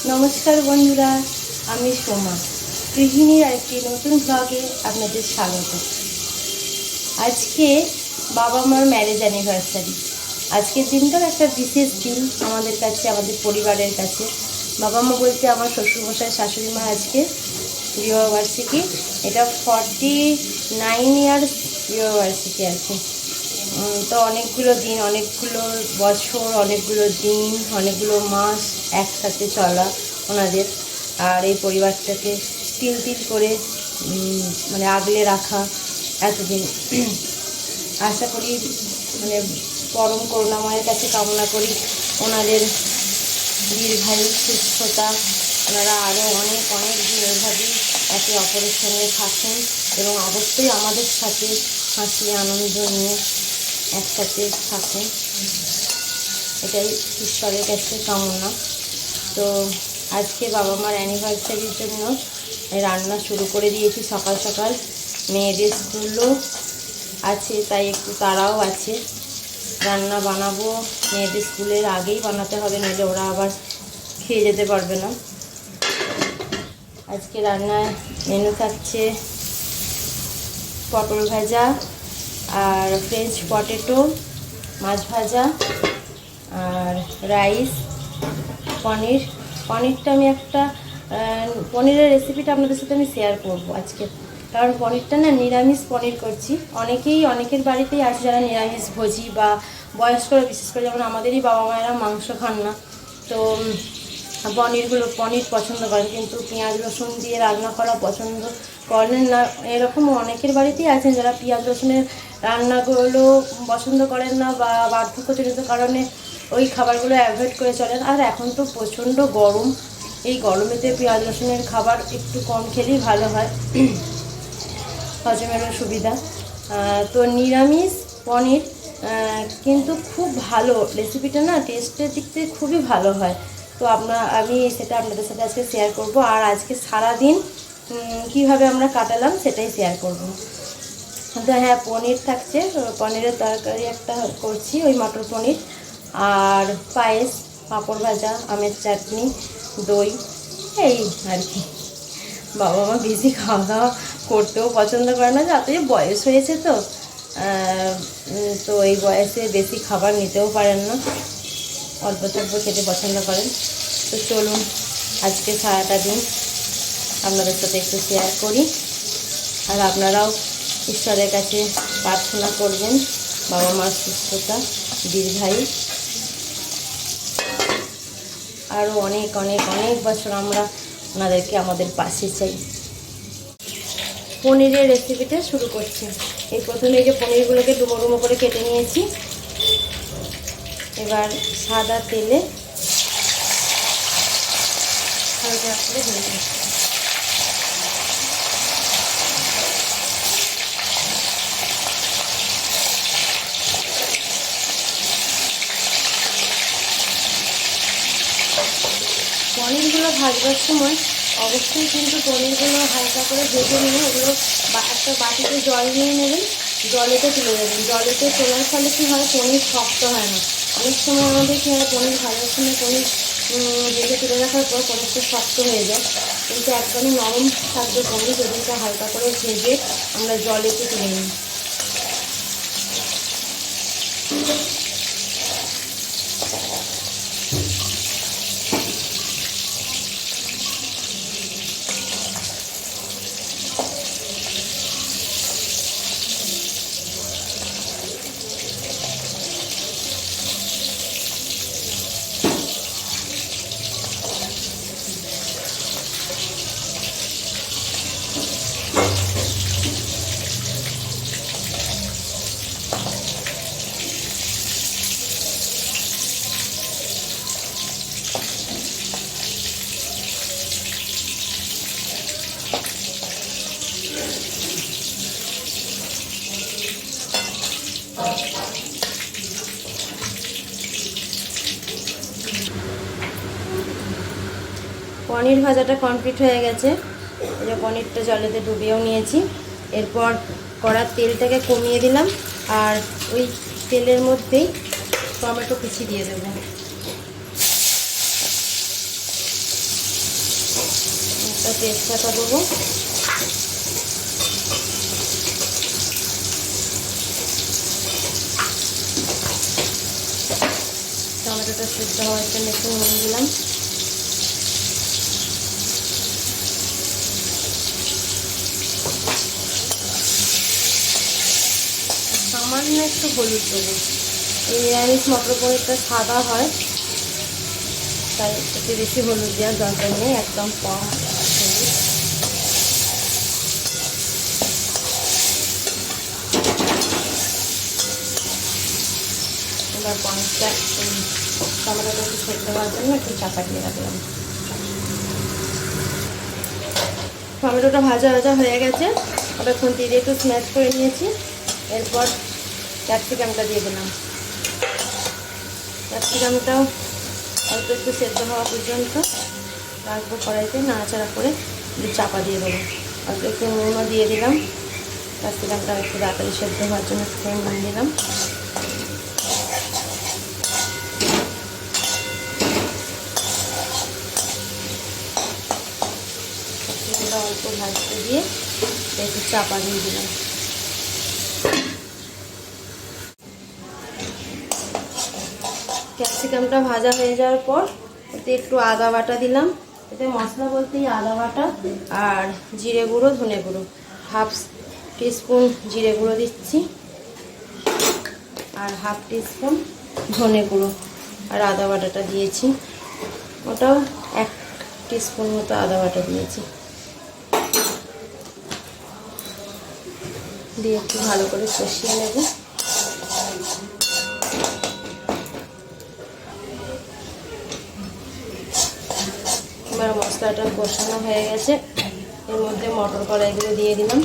নমস্কার বন্ধুরা, আমি সোমা। গৃহিণীর আরেকটি নতুন ব্লগে আপনাদের স্বাগত। আজকে বাবা মার ম্যারেজ অ্যানিভার্সারি। আজকের দিনটাও একটা বিশেষ দিন আমাদের কাছে, আমাদের পরিবারের কাছে। বাবা মা বলতে আমার শ্বশুরমশাই শাশুড়ি মা আজকে বিবাহবার্ষিকী। এটা 49 ইয়ার্স বিবাহবার্ষিকী আর কি। তো অনেকগুলো দিন, অনেকগুলো বছর, অনেকগুলো দিন, অনেকগুলো মাস একসাথে চলা ওনাদের। আর এই পরিবারটাকে তিল তিল করে মানে আগলে রাখা এতদিন। আশা করি মানে পরম করুণাময়ের কাছে কামনা করি ওনাদের দীর্ঘায়ু সুস্থতা, ওনারা আরও অনেক অনেক দিন এভাবেই একে অপরের সঙ্গে থাকেন এবং অবশ্যই আমাদের সাথে হাসি আনন্দ নিয়ে একসাথে থাকেন, এটাই ঈশ্বরের কাছে কামনা। তো আজকে বাবা মার অ্যানিভার্সারির জন্য রান্না শুরু করে দিয়েছি সকাল সকাল। মেয়েদের স্কুলও আছে তাই একটু তাড়াও আছে। রান্না বানাবো মেয়েদের স্কুলের আগেই বানাতে হবে, নইলে ওরা আবার খেয়ে যেতে পারবে না। আজকে রান্নায় মেনু থাকছে পটল ভাজা আর ফ্রেঞ্চ পটেটো, মাছ ভাজা আর রাইস, পনিরটা আমি একটা পনিরের রেসিপিটা আপনাদের সাথে আমি শেয়ার করব আজকে। কারণ পনিরটা না নিরামিষ পনির করছি। অনেকের বাড়িতেই আছে যারা নিরামিষ ভোজি বা বয়স্করা, বিশেষ করে যেমন আমাদেরই বাবা মায়েরা মাংস খান না, তো পনির পছন্দ করেন, কিন্তু পেঁয়াজ রসুন দিয়ে রান্না করা পছন্দ করেন না। এরকম অনেকের বাড়িতেই আছেন যারা পেঁয়াজ রসুনের রান্নাগুলো পছন্দ করেন না বা বার্ধক্যজনিত কারণে ওই খাবারগুলো অ্যাভয়েড করে চলেন। আর এখন তো প্রচণ্ড গরম, এই গরমেতে পেঁয়াজ রসুনের খাবার একটু কম খেলেই ভালো হয়, হজমেরও সুবিধা। তো নিরামিষ পনির কিন্তু খুব ভালো, রেসিপিটা না টেস্টের দিক থেকে খুবই ভালো হয়। তো আমি সেটা আপনাদের সাথে আজকে শেয়ার করব। আর আজকে সারাদিন কীভাবে আমরা কাটালাম সেটাই শেয়ার করব। তো হ্যাঁ, পনির থাকছে, পনিরের তরকারি একটা করছি, ওই মটর পনির, আর পায়েস, পাঁপড় ভাজা, আমের চাটনি, দই, এই আর কি। বাবা মা বেশি খাওয়া দাওয়া করতেও পছন্দ করে না, যাতে বয়স হয়েছে তো এই বয়সে বেশি খাবার নিতেও পারেন না, অল্প স্বল্প খেতে পছন্দ করেন। তো চলুন আজকে সারাটা দিন আপনাদের সাথে একটু শেয়ার করি। আর আপনারাও ঈশ্বরের কাছে প্রার্থনা করবেন বাবা মার সুস্থতা, দীর্ঘায়ু, আরও অনেক অনেক অনেক বছর আমরা ওনাদেরকে আমাদের পাশে চাই। পনিরের রেসিপিটা শুরু করছি। এই প্রথমে এই যে পনিরগুলোকে ডুমো ডুমো করে কেটে নিয়েছি। এবার সাদা তেলে হালকা করে ভেজে নিচ্ছি। পনিরগুলো ভাজবার সময় অবশ্যই কিন্তু পনিরগুলো হালকা করে ভেজে নিয়ে ওগুলো একটা বাটিতে জল নিয়ে নেবেন, জলেতে তুলে দেবেন। জলেতে তোলার ফলে কী হয়, পনির শক্ত হয় না। অনেক সময় আমাদের কী হয়, পনির ভাজার সময় পনির ভেজে তুলে রাখার পর পনিরটা শক্ত হয়ে যায়, কিন্তু একদমই নরম থাকবে পনির যদি এটা হালকা করে ভেজে আমরা জলেতে তুলে নিই। পনির ভাজাটা কমপ্লিট হয়ে গেছে। এই যে পনিরটা জলেতে ডুবিয়েও নিয়েছি। এরপর কড়ার তেলটাকে কমিয়ে দিলাম, আর ওই তেলের মধ্যেই টমেটো কুচি দিয়ে দেবো। একটা তেজপাতা দেবো, টমেটোটা সিদ্ধ হওয়ার জন্য একটু নুন দিলাম, সামান্য একটু হলুদ দেবো। এই নিরামিষ মটর পনিরটা সাদা হয়, তাই একটু বেশি হলুদ দেওয়ার দরকার নেই, একদম কম হলুদ। এবার পনিরটা টমেটোটা একটু সেদ্ধ হওয়ার জন্য একটু চাপা দিয়ে রাখলাম। টমেটোটা ভাজা ভাজা হয়ে গেছে, ওটা খুন্তি দিয়ে একটু স্ম্যাশ করে নিয়েছি। এরপর ক্যাপসিকামটা দিয়ে দিলাম। ক্যাপসিকামটাও অল্প একটু সেদ্ধ হওয়া পর্যন্ত রাখবো কড়াইতে, নাড়াচাড়া করে চাপা দিয়ে দেবো। অল্প একটু নুনও দিয়ে দিলাম, ক্যাপসিকামটা একটু তাড়াতাড়ি সেদ্ধ হওয়ার জন্য একটু নুন দিলাম। ক্যাপসিকামটা অল্প ভাজতে দিয়ে একটু চাপা দিয়ে দিলাম। ক্যাপসিকামটা ভাজা হয়ে যাওয়ার পর এতে একটু আদা বাটা দিলাম। এতে মশলা বলতেই আদা বাটা আর জিরে গুঁড়ো, ধনে গুঁড়ো, হাফ টিস্পুন জিরে গুঁড়ো দিচ্ছি আর হাফ টিস্পুন ধনে গুঁড়ো, আর আদা বাটাটা দিয়েছি, ওটাও 1 টিস্পুন মতো আদা বাটা দিয়েছি। দিয়ে একটু ভালো করে কষিয়ে নেব। এবার মশলাটা কষানো হয়ে গেছে, এর মধ্যে মটর কড়াইগুলো দিয়ে দিলাম।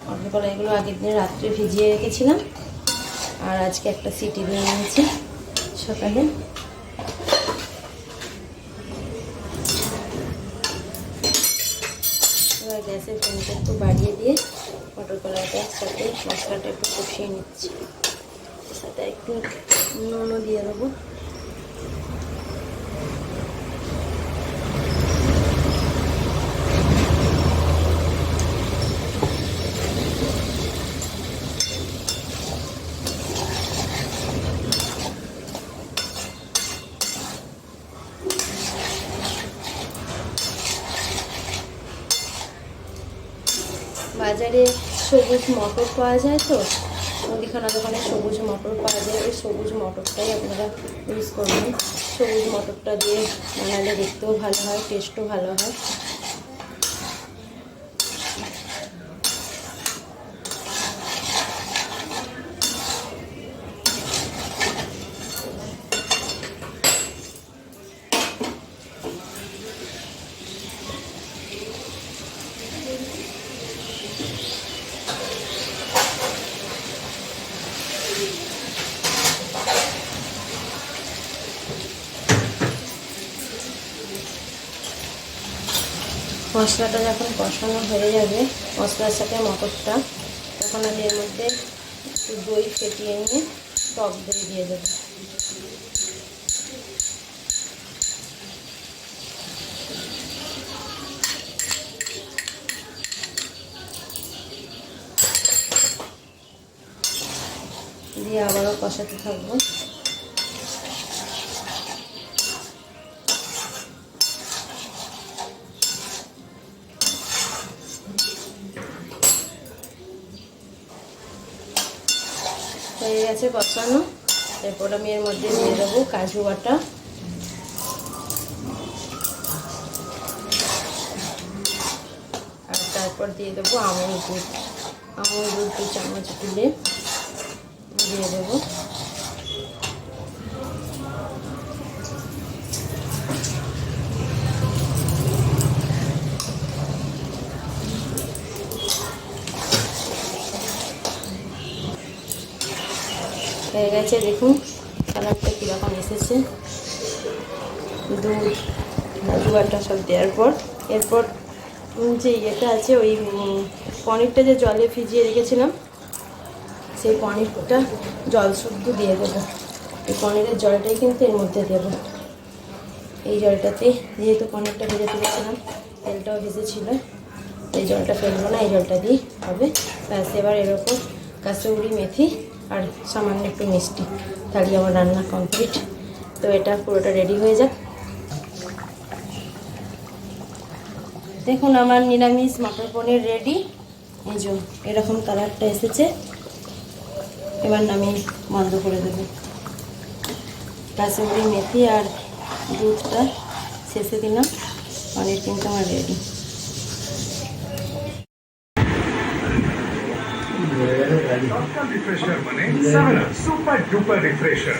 মটর কড়াইগুলো আগের দিন রাত্রে ভিজিয়ে রেখেছিলাম, আর আজকে একটা সিটি দিয়ে নিয়েছি সকালে। এবার গ্যাসের ফ্লেমটা একটু বাড়িয়ে দিয়ে মটর কড়াইটার সাথে মশলাটা একটু কষিয়ে নিচ্ছি। সাথে একটু নুনও দিয়ে দেবো। বাজারে সবুজ মটর পাওয়া যায়, তো মুদিখানা দোকানে সবুজ মটর পাওয়া যায়, ওই সবুজ মটরটাই আপনারা ইউজ করবেন। সবুজ মটরটা দিয়ে বানালে দেখতেও ভালো হয়, টেস্টও ভালো হয়। মশলাটা যখন কষানো হয়ে যাবে মশলার সাথে মটরটা, তখন আমি এর মধ্যে একটু দই ফেটিয়ে নিয়ে টক দই দিয়ে দেবো। দিয়ে আবারও কষাতে থাকবো। হয়ে গেছে কষানো, এরপর আমি এর মধ্যে দিয়ে দেবো কাজু বাটা, আর তারপর দিয়ে দেবো আমুল দুধ। আমুল দুধ 2 চামচ তুলে দিয়ে দেবো। হয়ে গেছে, দেখুন কালারটা কীরকম এসেছে। দুধ, কাজু বাটা সব দেওয়ার পর এরপর যে ইয়েটা আছে, ওই পনিরটা যে জলে ভিজিয়ে রেখেছিলাম, সেই পনিরটা জল শুদ্ধ দিয়ে দেবো। এই পনিরের জলটাই কিন্তু এর মধ্যে দেবো। এই জলটাতে যেহেতু পনিরটা ভেজে তুলেছিলাম, তেলটাও ভেজেছিল, এই জলটা ফেলবো না, এই জলটা দিই হবে। ব্যাস, এবার এর ওপর কাসুরি মেথি আর সামান্য একটু মিষ্টি, তাহলে আমার রান্না কমপ্লিট। তো এটা পুরোটা রেডি হয়ে যাক। দেখুন আমার নিরামিষ মটর পনির রেডি। এই যে এরকম কালারটা এসেছে, এবার আমি বন্ধ করে দেবো। কাসুরি মেথি আর দুধটা শেষে দিলাম, পনির কিন্তু আমার রেডি। Total refresher মানে 7 Up Super Duper Refresher